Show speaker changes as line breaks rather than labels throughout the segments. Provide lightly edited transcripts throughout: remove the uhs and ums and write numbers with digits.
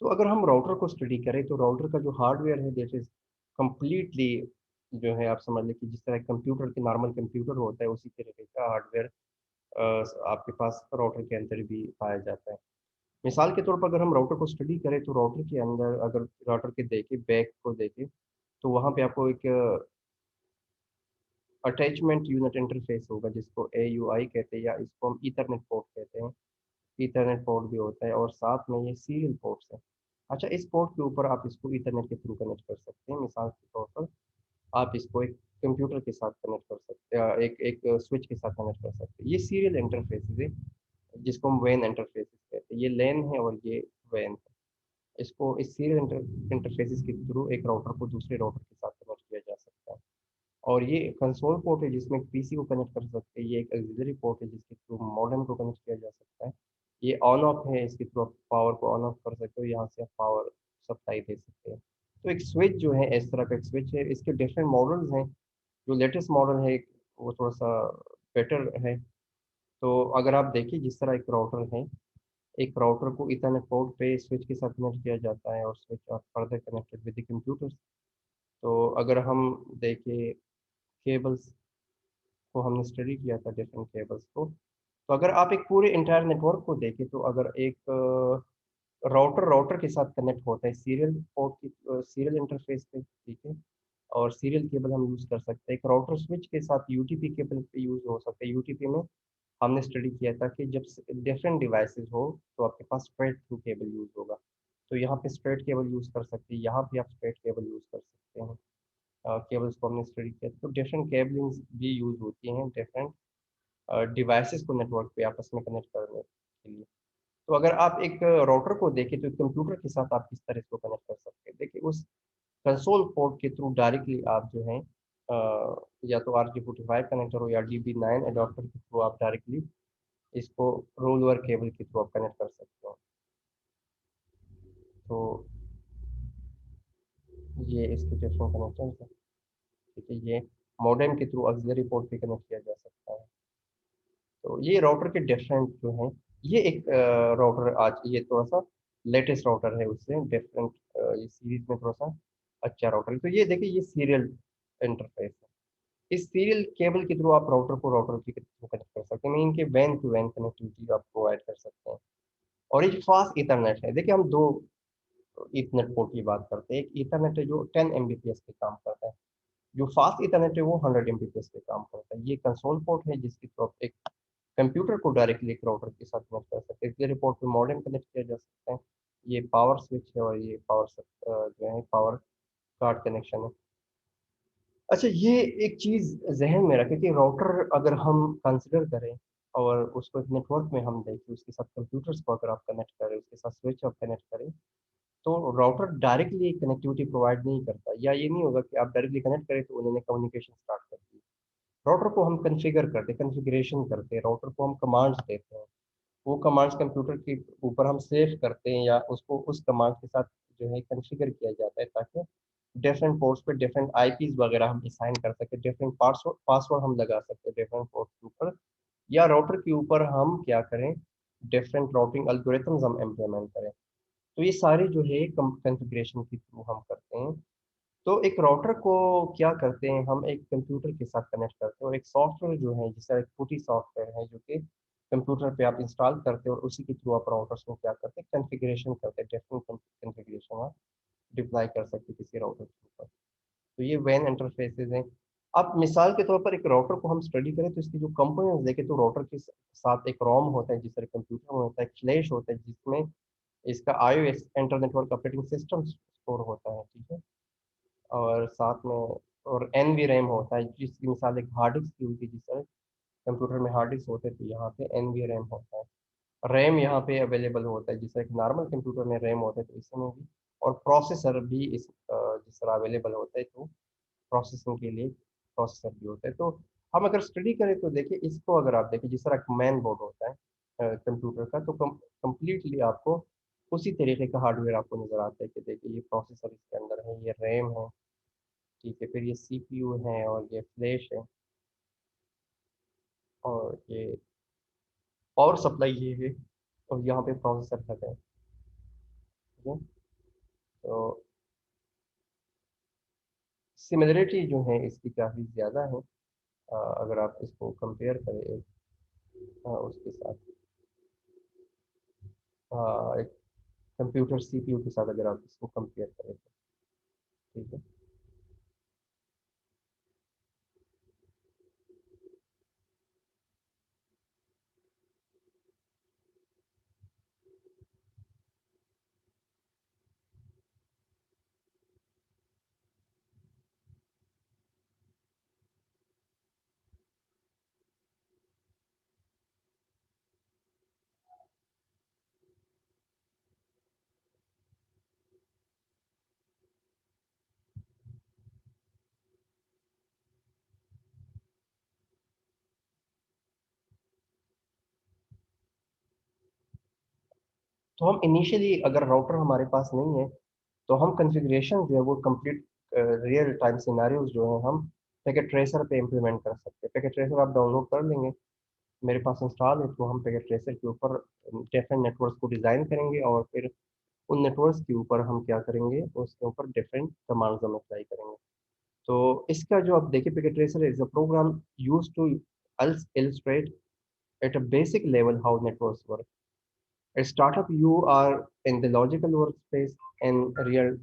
तो अगर हम राउटर को स्टडी करें तो राउटर का जो हार्डवेयर है दैट इज़ कंप्लीटली जो है आप समझ लें कि जिस तरह कंप्यूटर के नॉर्मल कंप्यूटर होता है उसी तरीके का हार्डवेयर आपके पास राउटर के अंदर भी पाया जाता है। मिसाल के तौर पर अगर हम राउटर को स्टडी करें तो राउटर के अंदर अगर राउटर के देखें बैक को देखें तो वहाँ पे आपको एक अटैचमेंट यूनिट इंटरफेस होगा जिसको एयूआई कहते हैं या इसको हम ईथरनेट पोर्ट कहते हैं। ईथरनेट पोर्ट भी होता है और साथ में ये सीरियल पोर्ट्स है। अच्छा, इस पोर्ट के ऊपर आप इसको ईथरनेट के थ्रू कनेक्ट कर सकते हैं। मिसाल के तौर पर आप इसको एक कंप्यूटर के साथ कनेक्ट कर सकते हैं, एक एक स्विच के साथ कनेक्ट कर सकते हैं। ये सीरियल इंटरफेसेस है जिसको हम वैन इंटरफेसेस कहते हैं। ये लैन है और ये वैन है। इसको इस सीरियल इंटरफेसेस के थ्रू एक राउटर को दूसरे राउटर के साथ कनेक्ट किया जा सकता है। और ये कंसोल पोर्ट है जिसमें पीसी को कनेक्ट कर सकते हैं। ये एक ऑक्सिलरी पोर्ट है जिसके थ्रू मॉडेम को कनेक्ट किया जा सकता है। ये ऑन ऑफ है, इसके थ्रू आप पावर को ऑन ऑफ कर सकते हो, यहाँ से आप पावर सप्लाई दे सकते हैं। तो एक स्विच जो है इस तरह का एक स्विच है। इसके डिफरेंट मॉडल्स हैं। जो लेटेस्ट मॉडल है वो थोड़ा सा बेटर है। तो अगर आप देखिए जिस तरह एक राउटर है, एक राउटर को इथरनेट पोर्ट पे स्विच के साथ कनेक्ट किया जाता है और switch are further connected with the computers. तो अगर हम देखें केबल्स को हमने स्टडी किया था डिफरेंट केबल्स को। तो अगर आप एक पूरे इंटायर नेटवर्क को देखें तो अगर एक राउटर राउटर के साथ कनेक्ट होता है सीरियल पोर्ट की सीरियल इंटरफेस पे, ठीक है। और सीरियल केबल हम यूज़ कर सकते हैं। एक राउटर स्विच के साथ यूटीपी केबल पे यूज़ हो सकता है। यूटीपी में हमने स्टडी किया था कि जब डिफरेंट डिवाइसेस हो तो आपके पास स्ट्रेट थ्रू केबल यूज़ होगा। तो यहाँ पे स्ट्रेट केबल यूज़ कर सकते हैं, यहाँ भी आप स्ट्रेट केबल यूज़ कर सकते हैं। केबल्स को हमने स्टडी किया तो डिफरेंट केबलिंग्स भी यूज़ होती हैं डिफरेंट डिवाइसेस को नेटवर्क पे आपस में कनेक्ट करने के लिए। तो अगर आप एक राउटर को देखें तो कंप्यूटर के साथ आप किस तरह इसको कनेक्ट कर सकते हैं। देखिए उस कंसोल पोर्ट के थ्रू डायरेक्टली आप जो है या तो RJ45 कनेक्टर हो या DB9 एडाप्टर के थ्रू आप डायरेक्टली इसको रोल ओवर केबल के थ्रू आप कनेक्ट कर सकते हो। तो ये इसके डिफरेंट कनेक्शन है। ठीक है, ये मॉडेम के थ्रू ऑक्सिलरी पोर्ट पे कनेक्ट किया जा सकता है। तो ये राउटर के डिफरेंट जो हैं, ये एक राउटर आज ये थोड़ा-सा लेटेस्ट राउटर है उससे डिफरेंट ये सीरीज़ में थोड़ा-सा अच्छा राउटर है। तो ये देखिए ये सीरियल इंटरफ़ेस है। इस सीरियल केबल के थ्रू आप राउटर के थ्रू कनेक्ट कर सकते हैं। इनके वैन टू वैन कनेक्टिविटी आप प्रोवाइड कर सकते हैं। और एक फास्ट ईथरनेट है। देखिए हम 2 ईथरनेट पोर्ट की बात करते हैं। एक ईथरनेट है जो 10 एमबीपीएस पे काम करता है। जो फास्ट ईथरनेट है वो 100 एमबीपीएस पे काम करता है। ये कंसोल पोर्ट है जिसके थ्रू आप एक कंप्यूटर को डायरेक्टली एक राउटर के साथ कनेक्ट कर सकते हैं। इसलिए रिपोर्ट पे मॉडेम कनेक्ट किया जा सकता है। ये पावर स्विच है और ये जो है पावर कार्ड कनेक्शन है। अच्छा, ये एक चीज़ ज़हन में रखें कि राउटर अगर हम कंसीडर करें और उसको एक नेटवर्क में हम देखें, उसके साथ कंप्यूटर्स को अगर आप कनेक्ट करें, उसके साथ स्विच आप कनेक्ट करें, तो राउटर डायरेक्टली कनेक्टिविटी प्रोवाइड नहीं करता या ये नहीं होगा कि आप डायरेक्टली कनेक्ट करें तो उन्होंने कम्युनिकेशन स्टार्ट कर दी। राउटर को हम कॉन्फ़िगर करते हैं, कॉन्फ़िगरेशन करते हैं, राउटर को हम कमांड्स देते हैं। वो कमांड्स कंप्यूटर के ऊपर हम सेव करते हैं या उसको उस कमांड के साथ जो है कॉन्फ़िगर किया जाता है ताकि डिफरेंट पोर्ट्स पे डिफरेंट आईपीज़ वगैरह हम असाइन कर सकें, डिफरेंट पासवर्ड पासवर्ड हम लगा सकते हैं डिफरेंट पोर्ट्स के ऊपर या राउटर के ऊपर हम क्या करें, डिफरेंट राउटिंग एल्गोरिथम्स हम इम्प्लीमेंट करें। तो ये सारे जो है कॉन्फ़िगरेशन के थ्रू हम करते हैं। तो एक राउटर को क्या करते हैं हम एक कंप्यूटर के साथ कनेक्ट करते हैं और एक सॉफ्टवेयर जो है जिसका एक पुटी सॉफ्टवेयर है जो कि कंप्यूटर पे आप इंस्टॉल करते हैं और उसी के थ्रू आप राउटर्स को क्या करते हैं कॉन्फ़िगरेशन करते हैं, डिफरेंट कॉन्फ़िगरेशन आप डिप्लॉय कर सकते हैं किसी राउटर के ऊपर। तो ये वैन इंटरफेसेस हैं। अब मिसाल के तौर पर एक राउटर को हम स्टडी करें तो इसकी जो कंपोनेंट्स देखें तो राउटर के साथ एक रोम होता है जिस तरह कंप्यूटर में होता है, एक फ्लैश होता है जिसमें इसका iOS inter network operating system store होता है, ठीक है। और साथ में और एनवी रैम होता है जिसकी मिसाल एक हार्ड डिस्क की हुई थी जिस तरह कंप्यूटर में हार्ड डिस्क होते थे यहाँ पे एनवी रैम होता है। रैम यहाँ पे अवेलेबल होता है जिस तरह एक नॉर्मल कंप्यूटर में रैम होता है तो इसमें भी और प्रोसेसर भी जिस तरह अवेलेबल होता है तो प्रोसेसिंग के लिए प्रोसेसर भी होता है। तो हम अगर स्टडी करें तो देखिए इसको अगर आप देखें जिस तरह मेन बोर्ड होता है कंप्यूटर का तो कम्प्लीटली आपको उसी तरीके का हार्डवेयर आपको नज़र आता है कि देखिए ये प्रोसेसर इसके अंदर है, ये रैम है, ठीक है, फिर ये सीपीयू है और ये फ्लैश है और ये पावर सप्लाई ये है और यहाँ पे प्रोसेसर है। ठीक है। तो सिमिलरिटी जो है इसकी काफ़ी ज़्यादा है, अगर आप इसको कंपेयर करें उसके साथ, एक कंप्यूटर सीपीयू के साथ अगर आप इसको कंपेयर करें तो। ठीक है। तो हम इनिशियली अगर राउटर हमारे पास नहीं है, तो हम कॉन्फ़िगरेशन जो है वो कंप्लीट रियल टाइम सिनेरियोज जो है हम पैकेट ट्रेसर पे इम्प्लीमेंट कर सकते हैं। पैकेट ट्रेसर आप डाउनलोड कर लेंगे, मेरे पास इंस्टॉल है, तो हम पैकेट ट्रेसर के ऊपर डिफरेंट नेटवर्क्स को डिज़ाइन करेंगे और फिर उन नेटवर्क्स के ऊपर हम क्या करेंगे, उसके ऊपर डिफरेंट कमांड्स हम अप्लाई करेंगे। तो इसका जो आप देखिए, packet tracer is a program used to illustrate at a basic level how networks work. At startup, you are in the logical workspace in real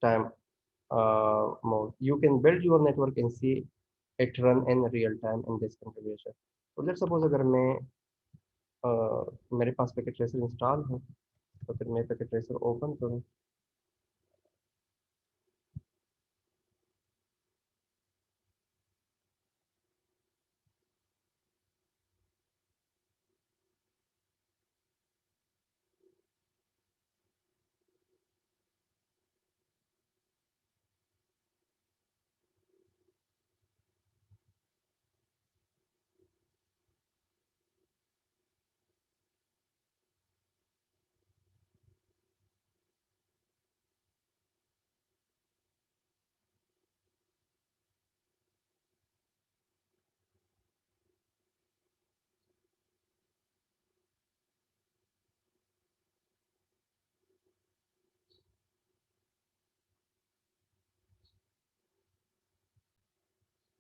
time mode. You can build your network and see it run in real time in this configuration. तो let's suppose अगर मैं मेरे पास packet tracer install है, तो फिर मैं packet tracer open करूँ।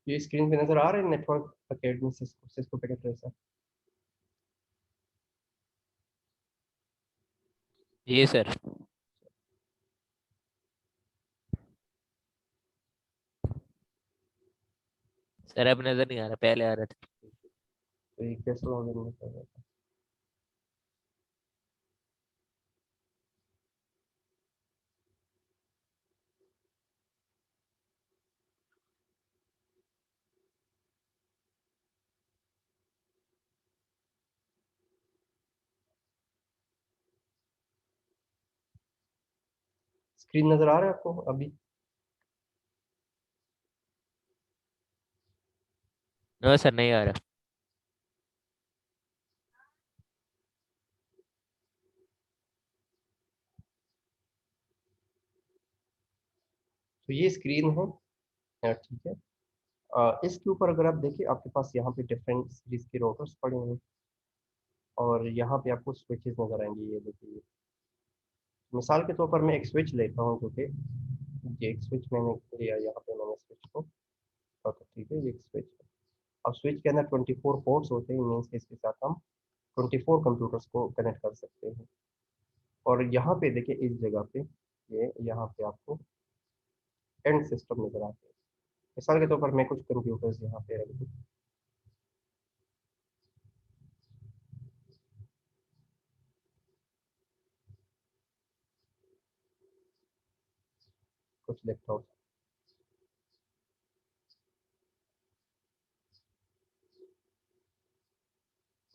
ये स्क्रीन पे नजर आ रहे हैं network academy Cisco Cisco packet tracer.
ये सर। सर अब नजर नहीं आ रहा, पहले आ रहा था।
तो ये कैसे लॉगिन होता है? स्क्रीन नजर आ रहा है आपको अभी?
नो सर, नहीं आ रहा।
तो ये स्क्रीन है, ठीक है। इसके ऊपर अगर आप देखिए, आपके पास यहाँ पे डिफरेंट सीरीज के रोटर्स पड़े हैं और यहाँ पे आपको स्विचेस नजर आएंगे, ये देखिए। मिसाल के तौर पर मैं एक स्विच लेता हूँ, क्योंकि ये एक स्विच मैंने लिया, यहाँ पे मैंने स्विच को, तो ठीक है, ये एक स्विच है। अब स्विच के अंदर 24 पोर्ट्स होते हैं, मीन्स इसके साथ हम 24 कंप्यूटर्स को कनेक्ट कर सकते हैं। और यहाँ पे देखिए, इस जगह पे ये यहाँ पे आपको एंड सिस्टम नजर आते हैं। मिसाल के तौर पर मैं कुछ कंप्यूटर्स यहाँ पे रख दूँ, कुछ लिखता हूँ।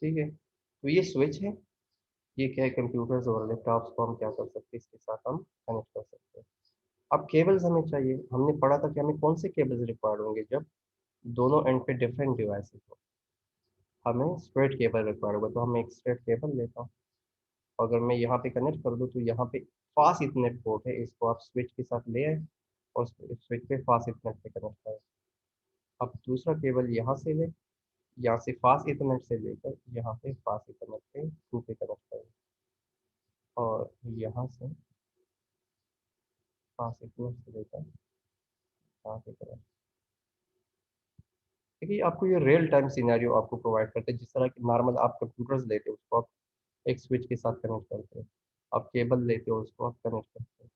ठीक है, तो ये स्विच है, ये क्या है, कंप्यूटर्स और लैपटॉप्स को हम क्या कर सकते हैं, इसके साथ हम कनेक्ट कर सकते हैं। अब केबल्स हमें चाहिए, हमने पढ़ा था कि हमें कौन से केबल्स रिक्वायर्ड होंगे जब दोनों एंड पे डिफरेंट डिवाइसेस हो। हमें स्ट्रेट केबल रिक्वायर्ड होगा, तो हम एक स्ट्रेट केबल लेता हूँ। अगर मैं यहाँ पे कनेक्ट कर दूँ, तो यहाँ पे फास्ट इथरनेट पोर्ट है, इसको आप स्विच के साथ ले आए और स्विच पे फास्ट इथरनेट पे कनेक्ट करें। अब दूसरा केबल यहाँ से ले, यहाँ से फास्ट इथरनेट से लेकर यहाँ पे फास्ट इथरनेट पे टू पे कनेक्ट करें, और यहाँ से कहाँ से देता है, कहाँ से करें। देखिए आपको ये रियल टाइम सिनेरियो आपको प्रोवाइड करते हैं, जिस तरह की नॉर्मल आप कंप्यूटर्स लेते हो उसको आप एक स्विच के साथ कनेक्ट करते हो, आप केबल लेते हो उसको आप कनेक्ट करते हो।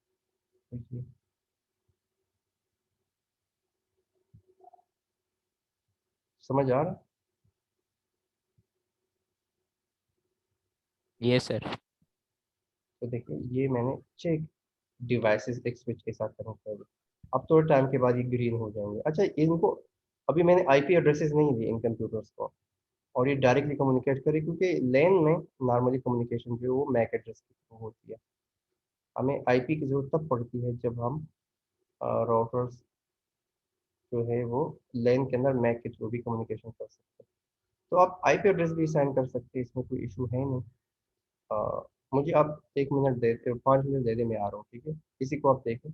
देखिए समझ आ रहा है?
ये सर।
तो देखिए ये मैंने चेक डिवाइसेस एक स्विच के साथ कनेक्ट कर दिया, अब थोड़े टाइम के बाद ये ग्रीन हो जाएंगे। अच्छा इनको अभी मैंने आईपी एड्रेसेस नहीं दिए इन कंप्यूटर्स को, और ये डायरेक्टली कम्युनिकेट करे, क्योंकि लैन में नॉर्मली कम्युनिकेशन जो है वो मैक एड्रेस के थ्रू होती है। हमें आईपी की ज़रूरत तब पड़ती है जब हम राउटर्स जो है वो लैन के अंदर मैक के थ्रू भी कम्युनिकेशन कर सकते हैं। तो आप आईपी एड्रेस भी साइन कर सकते हैं, इसमें कोई इशू है नहीं। मुझे आप 1 मिनट दे, 5 मिनट दे दे, मैं आ रहा हूँ, ठीक है? इसी को आप देखें।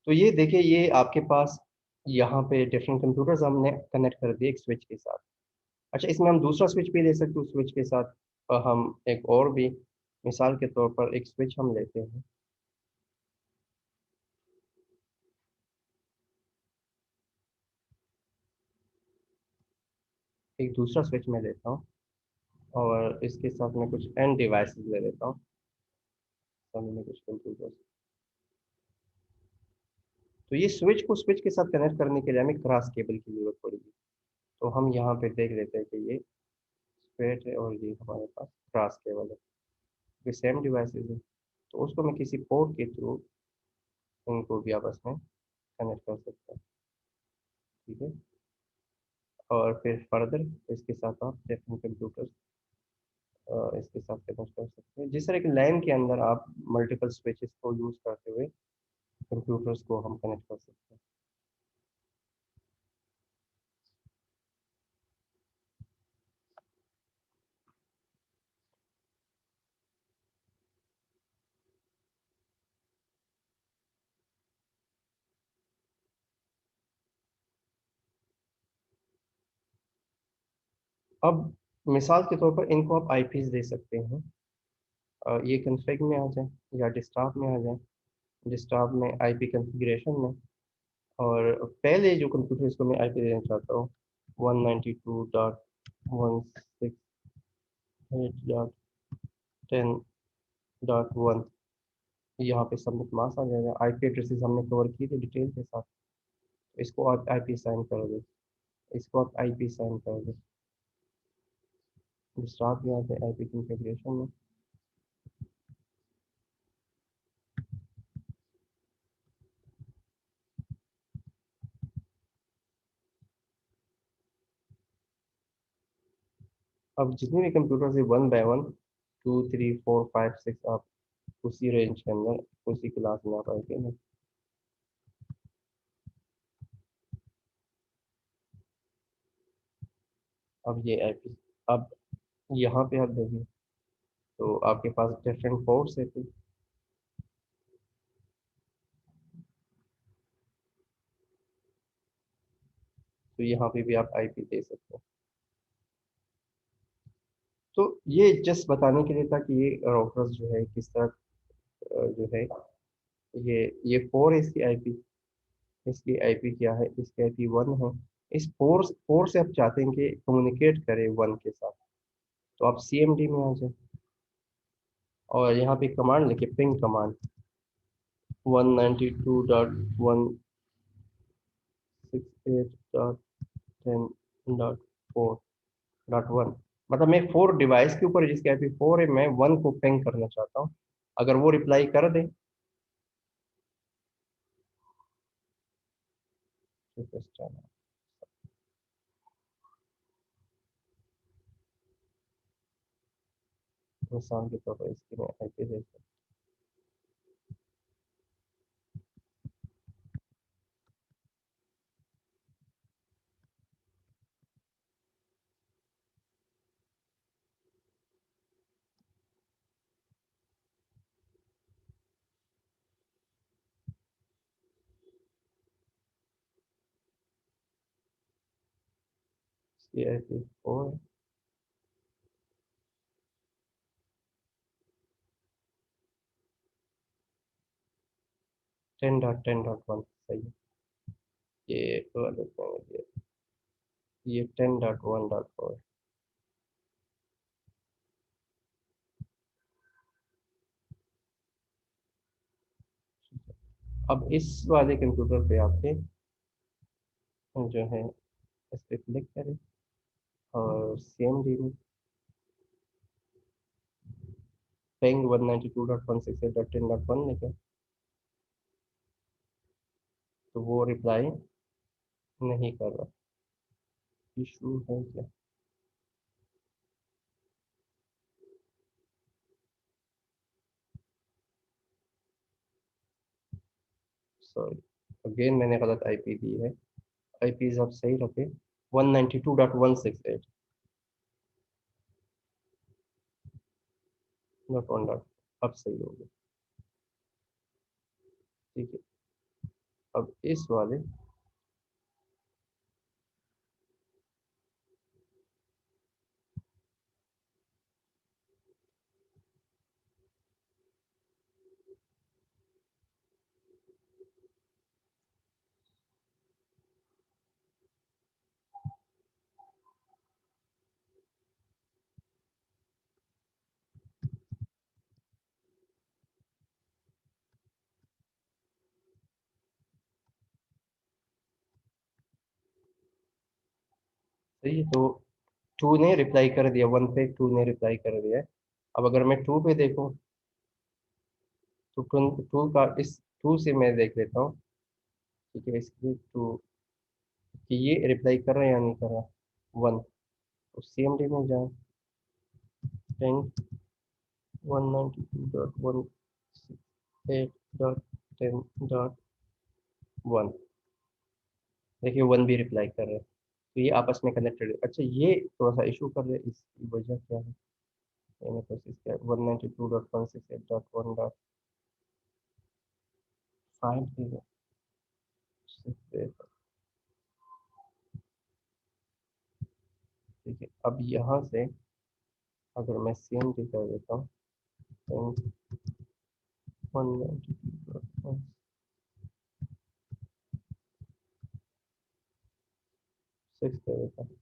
तो ये देखिए ये आपके पास यहाँ पे डिफरेंट कंप्यूटर्स हमने कनेक्ट कर दिए एक स्विच के साथ। अच्छा इसमें हम दूसरा स्विच भी ले सकते हैं, उस स्विच के साथ हम एक और भी, मिसाल के तौर पर एक स्विच हम लेते हैं, एक दूसरा स्विच मैं लेता हूँ और इसके साथ मैं कुछ एंड डिवाइसेस ले लेता हूँ, सामने में कुछ कंप्यूटर्स। तो ये स्विच को स्विच के साथ कनेक्ट करने के लिए हमें क्रॉस केबल की ज़रूरत पड़ेगी। तो हम यहाँ पे देख लेते हैं कि ये स्ट्रेट है और ये हमारे पास क्रॉस केबल है, ये सेम डिवाइसेस है। तो उसको मैं किसी पोर्ट के थ्रू उनको भी आपस में कनेक्ट कर सकता हूँ, ठीक है? और फिर फर्दर इसके साथ आप डिफरेंट कंप्यूटर्स इसके साथ कनेक्ट कर सकते हैं, जिस तरह की लाइन के अंदर आप मल्टीपल स्विचेस को यूज़ करते हुए कंप्यूटर्स को हम कनेक्ट कर सकते हैं। अब मिसाल के तौर पर इनको आप आईपीस दे सकते हैं, ये कॉन्फ़िग में आ जाए या डेस्कटॉप में आ जाए, डेस्कटॉप में आईपी कॉन्फ़िगरेशन में। और पहले जो कंप्यूटर इसको मैं आईपी देना चाहता हूँ 192.168.10.1, यहाँ पे सबमिट मास आ जाएगा। आईपी एड्रेसेस हमने कवर किए थे डिटेल के साथ, इसको आप आईपी साइन कर दे, इसको आप आईपी साइन कर दे, स्टार्ट में आते हैं आईपी कॉन्फ़िगरेशन में। अब जितने भी कंप्यूटर है वन बाय वन, 2 3 4 5 6, आप उसी रेंज के अंदर उसी क्लास में आप आईपी हैं। अब ये आईपी, अब यहाँ पे आप देखिए तो आपके पास डिफरेंट पोर्ट्स है, तो यहाँ पे भी आप आईपी दे सकते हैं। तो ये जस्ट बताने के लिए था कि ये राउटर्स जो है किस तरह जो है ये 4 है इसकी आईपी, इसकी आईपी क्या है, इसकी आईपी 1 है। इस 4 से आप चाहते हैं कि कम्युनिकेट करे 1 के साथ, तो आप सीएमडी में आ जाए और यहाँ पे कमांड लिखिए, पिंग कमांड 192.168.10.4.1, मतलब मैं 4 डिवाइस के ऊपर जिसकी आईपी 4 है मैं 1 को पिंग करना चाहता हूँ। अगर वो रिप्लाई कर दे तो मिसाल के तौर पर इसकी मैं आईपी देता हूँ, इसकी आईपी 4 है। 10.10.1 सही है। ये वाले ये 10.1.4। अब इस वाले कंप्यूटर पे आपके जो है इस पे क्लिक करें और CMD में पेंग 192.168.10.1 लिखें, तो वो रिप्लाई नहीं कर रहा। इशू है क्या? सॉरी, अगेन मैंने गलत आईपी दी है। आईपी आप सही रखे 192.168 डॉट वन डॉट, अब सही हो गया। ठीक है, अब इस वाले सही है। तो 2 ने रिप्लाई कर दिया, 1 पे 2 ने रिप्लाई कर दिया है। अब अगर मैं 2 पे देखूं तो 2 का इस 2 से मैं देख लेता हूँ। ठीक है, इसलिए 2 कि ये रिप्लाई कर रहा है या नहीं कर रहा। 1, तो CMD में जाए, टेन 192.168.10.1, देखिए 1 भी रिप्लाई कर रहे हैं, तो ये आपस में कनेक्टेड है। अच्छा, ये थोड़ा सा इशू कर रहे हैं, इसकी वजह क्या है? मैंने कोशिश किया 192.168.1.5 ठीक है। अब यहाँ से अगर मैं CMD कर देता हूँ 192.1 6 कर देता हूँ,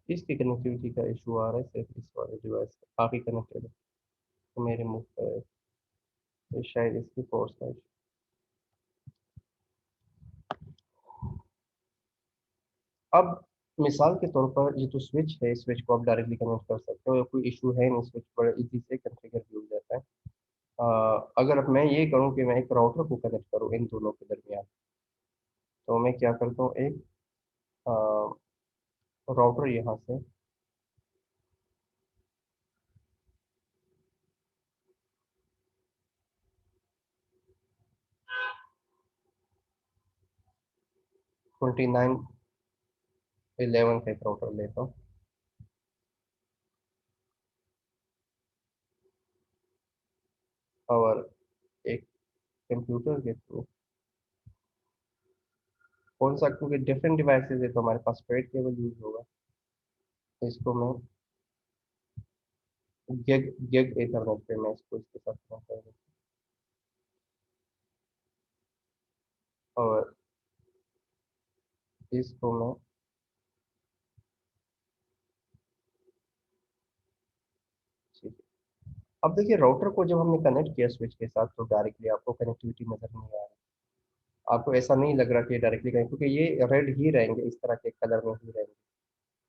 इसकी कनेक्टिविटी का इशू आ रहा है सिर्फ इस वाले डिवाइस का, बाकी कनेक्टेड है तो मेरे मुंह पर, तो शायद इसकी फोर्स का issue। अब मिसाल के तौर पर ये जो स्विच है, स्विच को आप डायरेक्टली कनेक्ट कर सकते हो, कोई इशू है नहीं, स्विच बड़े इजी से कॉन्फ़िगर भी हो जाता है। अगर अब मैं ये करूँ कि मैं एक राउटर को कनेक्ट करूँ इन दोनों के दरमियान, तो मैं क्या करता हूँ, एक राउटर यहाँ से ट्वेंटी नाइन 11 का एक राउटर लेता हूँ और एक कंप्यूटर के थ्रू, कौन सा, क्योंकि डिफरेंट डिवाइसेस है तो हमारे पास पेड केबल यूज होगा, तो इसको मैं गिग गिग एथरनेट पे मैं इसको इसके साथ कनेक्ट कर दूँ और इसको मैं, ठीक है। अब देखिए राउटर को जब हमने कनेक्ट किया स्विच के साथ तो डायरेक्टली आपको कनेक्टिविटी नजर नहीं आ रही, आपको ऐसा नहीं लग रहा कि डायरेक्टली कनेक्ट, क्योंकि ये रेड ही रहेंगे, इस तरह के कलर में ही रहेंगे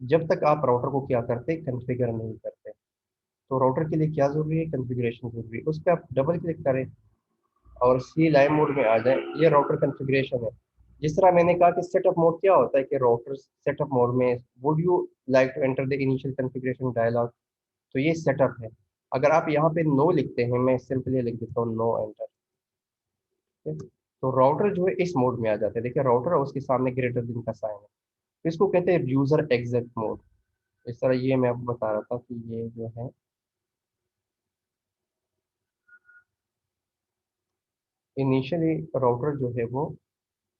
जब तक आप राउटर को क्या करते, कॉन्फ़िगर नहीं करते। तो राउटर के लिए क्या जरूरी है, कॉन्फ़िगरेशन जरूरी है, उस पर आप डबल क्लिक करें और सी लाइव मोड में आ जाए, ये राउटर कॉन्फ़िगरेशन है। जिस तरह मैंने कहा कि सेटअप मोड क्या होता है, कि राउटर सेटअप मोड में would you like to enter the initial configuration dialog, तो ये सेटअप है। अगर आप यहाँ पे नो लिखते हैं, मैं सिंपली लिख देता हूँ नो एंटर, तो राउटर जो है इस मोड में आ जाता है। देखिए राउटर और उसके सामने ग्रेटर देन का साइन है, तो इसको कहते हैं यूजर एग्जिट मोड। इस तरह ये मैं आपको बता रहा था कि ये जो है इनिशियली राउटर जो है वो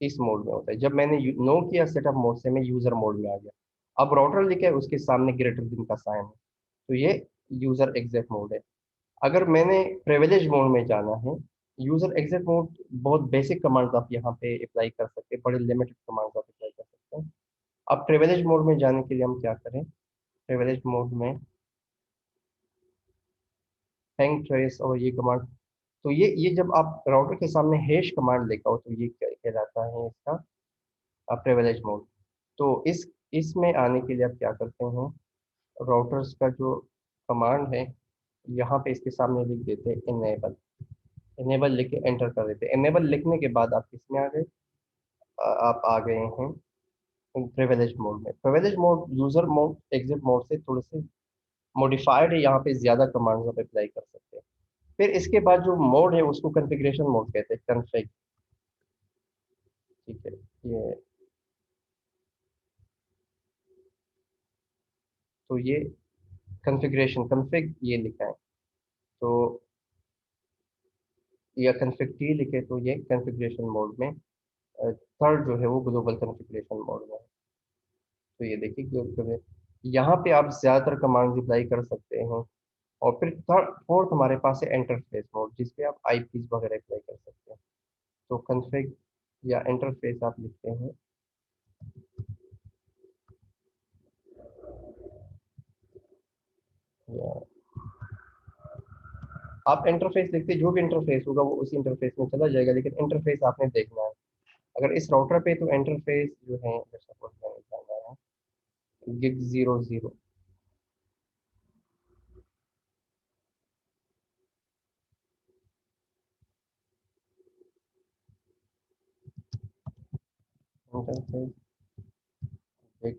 इस मोड में होता है, जब मैंने नो किया सेटअप मोड से मैं यूजर मोड में आ गया। अब राउटर लिखा है उसके सामने ग्रेटर देन का साइन है, तो ये यूजर एग्जिट मोड है। अगर मैंने प्रिविलेज मोड में जाना है यूजर एग्जिट मोड बहुत बेसिक कमांड्स आप यहाँ पे अप्लाई कर सकते हैं, बड़े लिमिटेड कमांड्स आप अप्लाई कर सकते हैं। अब प्रिविलेज मोड में जाने के लिए हम क्या करें, प्रिविलेज मोड में हैंग ट्रेस और ये कमांड, तो ये जब आप राउटर के सामने हैश कमांड लिखा हो तो ये कहलाता है इसका प्रिविलेज मोड। तो इसमें आने के लिए आप क्या करते हैं, राउटर्स का जो कमांड है यहाँ पे इसके सामने लिख देते हैं इनेबल, इनेबल लिख के एंटर कर देते हैं। इनेबल लिखने के बाद आप किसमें आ गए, आप आ गए हैं प्रिविलेज मोड में। Privilege mode user mode exit mode से थोड़े से मॉडिफाइड है, यहाँ पे ज्यादा कमांड्स आप अप्लाई कर सकते हैं। फिर इसके बाद जो मोड है उसको कॉन्फ़िगरेशन मोड कहते हैं, कॉन्फ़िग। ठीक है, ये तो ये कॉन्फ़िगरेशन कॉन्फ़िग ये लिखा है, तो या कॉन्फ़िग टी लिखे तो ये कॉन्फ़िगरेशन मोड में थर्ड जो है वो ग्लोबल कॉन्फ़िगरेशन मोड में है। तो ये देखिए ग्लोबल, यहाँ पे आप ज्यादातर कमांड अप्लाई कर सकते हैं। और फिर थर्ड फोर्थ हमारे पास है इंटरफेस मोड, जिसपे आप आईपीस वगैरह अप्लाई कर सकते हैं। तो कॉन्फ़िग या इंटरफेस आप लिखते हैं, या आप इंटरफेस लिखते, जो भी इंटरफेस होगा वो उसी इंटरफेस में चला जाएगा, लेकिन इंटरफेस आपने देखना है। अगर इस राउटर पे तो इंटरफेस जो है सपोज मैंने जाना है गिग 00, इंटरफेस गिग,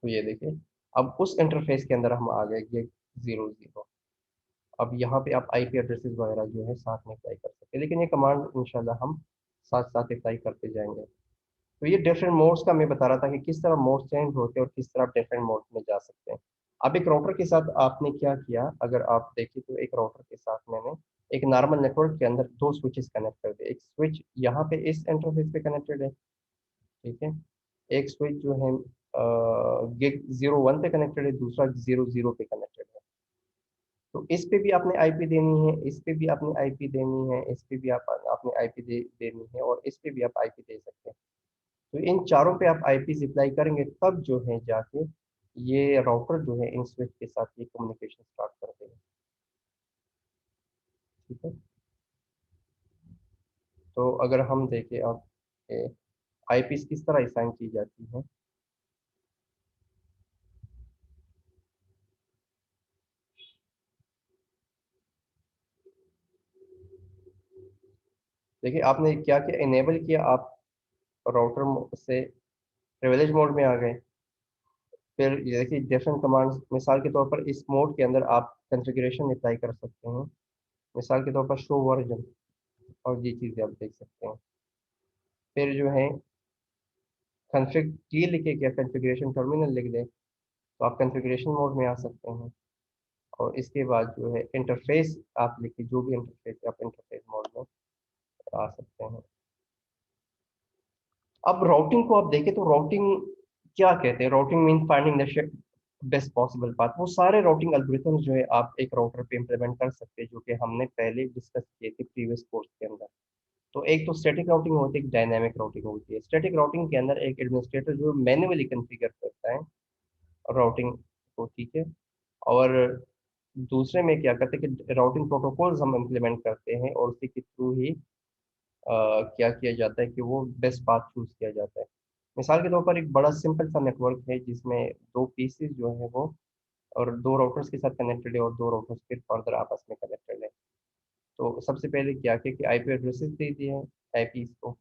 तो ये देखिए अब उस इंटरफेस के अंदर हम आ गए गिग 00। अब यहाँ पे आप आईपी एड्रेसेस वगैरह जो है साथ में अप्लाई कर सकते हैं, लेकिन ये कमांड इंशाल्लाह हम साथ साथ अप्लाई करते जाएंगे। तो ये डिफरेंट मोड्स का मैं बता रहा था कि किस तरह मोड चेंज होते हैं और किस तरह आप डिफरेंट मोड में जा सकते हैं। अब एक राउटर के साथ आपने क्या किया, अगर आप देखें तो एक राउटर के साथ मैंने एक नॉर्मल नेटवर्क के अंदर दो स्विचेस कनेक्ट कर दिए। एक स्विच यहाँ पे इस इंटरफेस पे कनेक्टेड है, ठीक है। एक स्विच जो है गिग 01 पे कनेक्टेड है, दूसरा 00 पे कनेक्टेड है। तो इस पे भी आपने आईपी देनी है, इस पे भी आपने आईपी देनी है, इस पे भी आप आपने आईपी देनी है, और इस पे भी आप आईपी दे सकते हैं। तो इन चारों पे आप आईपी अप्लाई करेंगे तब जो है जाके ये राउटर जो है इन स्विच के साथ ये कम्युनिकेशन स्टार्ट कर देगा। ठीक है, तो अगर हम देखें अब आईपी किस तरह असाइन की जाती है, देखिए आपने क्या किया, इनेबल किया, आप राउटर से प्रिविलेज मोड में आ गए। फिर ये देखिए डिफरेंट कमांड्स, मिसाल के तौर पर इस मोड के अंदर आप कॉन्फ़िगरेशन अप्लाई कर सकते हैं। मिसाल के तौर पर शो वर्जन, और ये चीज़ें आप देख सकते हैं। फिर जो है कॉन्फ़िग की लिखे क्या कॉन्फ़िगरेशन टर्मिनल लिख दें तो आप कॉन्फ़िगरेशन मोड में आ सकते हैं। और इसके बाद जो है इंटरफेस आप लिखिए, जो भी इंटरफेस है आप इंटरफेस मोड में आ सकते हैं। अब राउटिंग को आप देखें तो राउटिंग क्या कहते हैं, routing mean finding the best possible path. वो सारे राउटिंग एल्गोरिथम्स जो है आप एक राउटर पे इम्प्लीमेंट कर सकते हैं, जो कि हमने पहले डिस्कस किए थे प्रीवियस कोर्स के अंदर। तो एक तो स्टैटिक राउटिंग होती है, एक डायनामिक राउटिंग होती है। स्टैटिक राउटिंग के अंदर एक एडमिनिस्ट्रेटर जो मैन्युअली कॉन्फ़िगर करता है राउटिंग को, ठीक है। और दूसरे में क्या करते हैं कि राउटिंग प्रोटोकॉल्स हम इम्प्लीमेंट करते हैं और उसी के थ्रू ही क्या किया जाता है कि वो बेस्ट पाथ चूज किया जाता है। मिसाल के तौर पर एक बड़ा सिंपल सा नेटवर्क है जिसमें दो पीसेस जो है वो और दो राउटर्स के साथ कनेक्टेड है और दो राउटर्स फिर फर्दर आपस में कनेक्टेड है। तो सबसे पहले क्या किया कि आईपी एड्रेसेस दे दिए हैं आईपीस को,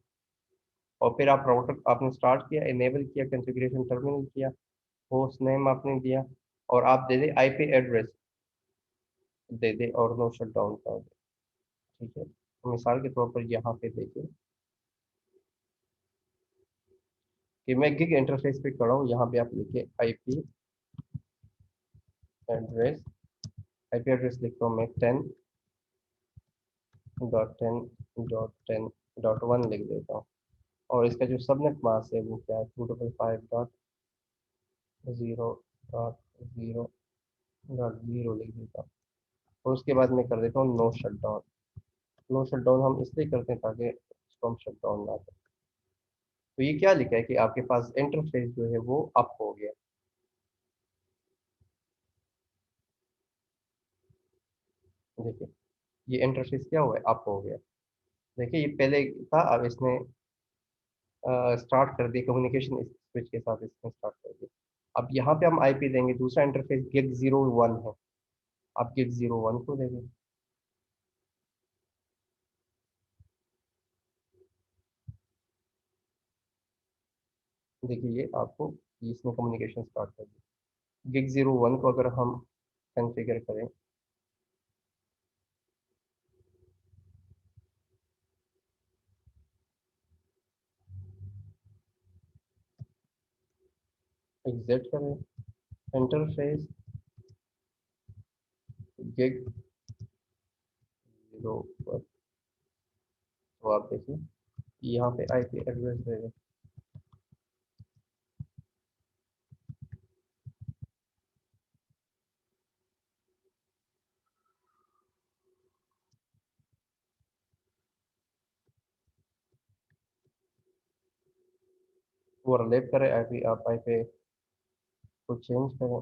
और फिर आप राउटर आपने स्टार्ट किया, इनेबल किया, कॉन्फ़िगरेशन टर्मिनल किया, होस्ट नेम आपने दिया, और आप दे दे आईपी एड्रेस दे दे और नो शट डाउन कर दे। ठीक है, तो मिसाल के तौर पर यहाँ पे देखिए कि मैं गिग इंटरफेस पे खड़ा हूँ, यहाँ पे आप लिखिए एड्रेस आईपी एड्रेस लिखता हूँ मैं 10.10.10.1 लिख देता हूँ। और इसका जो सबनेट मास्क है वो क्या है, 255.0.0 0 लिख देता हूँ और उसके बाद मैं कर देता हूँ no shut down. No shut down हम इसलिए करते हैं ताकि इसको हम शट डाउन ना करें। तो ये क्या लिखा है कि आपके पास इंटरफेस जो है वो अप हो गया। देखिए ये इंटरफेस क्या हुआ है, अप हो गया। देखिए ये पहले था, अब इसने स्टार्ट कर दिया कम्युनिकेशन इस स्विच के साथ, इसने स्टार्ट कर दिया। अब यहाँ पे हम आईपी देंगे, दूसरा इंटरफेस gig01 है। आप gig01 को देंगे। देखिए ये आपको इसने कम्युनिकेशन स्टार्ट कर दिया। gig01 को अगर हम कॉन्फ़िगर करें, एग्जिट करें, इंटरफेस gig01, तो आप देखिए यहाँ पे आईपी एड्रेस दे दें। ओवरलैप करें आईपी, आप आईपी को चेंज करें,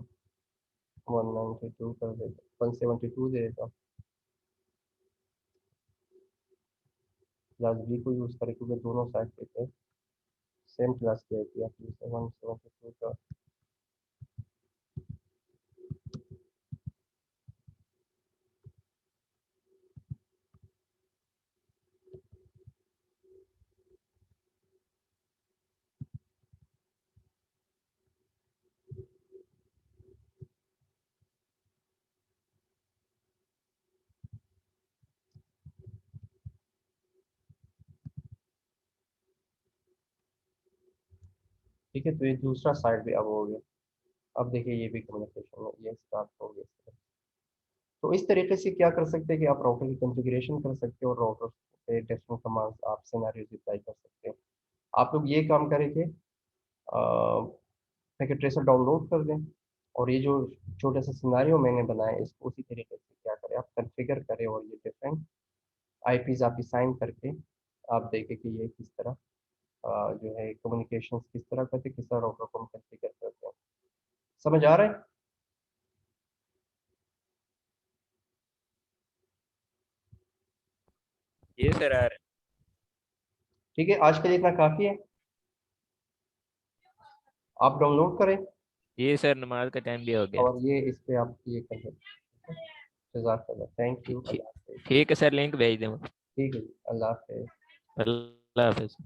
192 कर देते, 172 दे देता हूँ। क्लास बी को यूज़ करें क्योंकि दोनों साइड पे थे, सेम क्लास की आईपी आप यूज़ 172 का। ठीक है, तो ये दूसरा साइड भी अब हो गया। अब देखिए ये भी कम्युनिकेशन है, ये स्टार्ट हो गया। तो इस तरीके से क्या कर सकते हैं कि आप राउटर की कॉन्फ़िगरेशन कर सकते हो और राउटर पे डिफरेंट कमांड्स आप सिनेरियोज अप्लाई कर सकते हैं। आप लोग ये काम करेंगे, पैकेट ट्रेसर डाउनलोड कर दें और ये जो छोटा सा सिनेरियो मैंने बनाया है इसको उसी तरीके से क्या करें, आप कॉन्फ़िगर करें और ये डिफरेंट आईपीज आप असाइन करके आप देखें कि ये किस तरह जो है कम्युनिकेशन किस तरह करते, किस तरह राउटर को हम कॉन्फ़िगर करते हैं। समझ आ रहा है?
ये सर आ रहा
ठीक है, आज के लिए इतना काफ़ी है, आप डाउनलोड करें
है। ये सर नमाज का टाइम भी हो गया।
और ये इस पे आप ये कर दें। जज़ाकल्लाह, थैंक यू,
ठीक
अल्लाह हाफ़िज़।
ठीक है सर, लिंक भेज दूँ।
ठीक है जी, अल्लाह हाफ़िज़।
अल्लाह हाफिज।